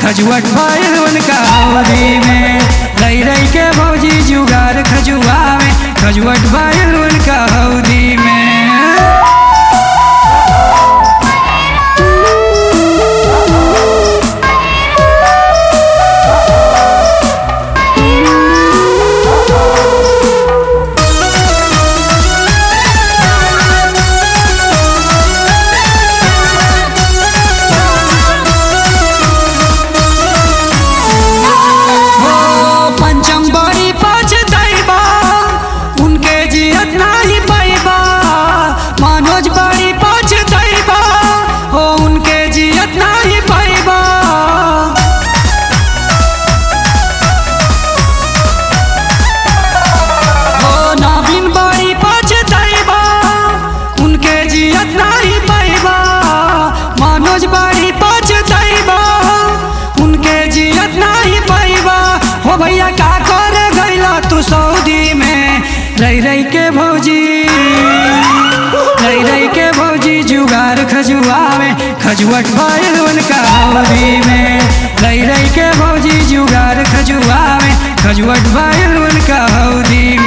खजुआट भइल उनका हौदी में। रही रही के भौजी जुगाड़ खजुआवे, खजुआट भइल उनका हौदी में। भैया का करे गईला तू सऊदी में। रही रही के भौजी जुगाड़ खजुआवे, खजुआट भइल उनका हौदी में। रही रही के भौजी जुगाड़ खजुआवे, खजुआट भइल उनका हौदी में।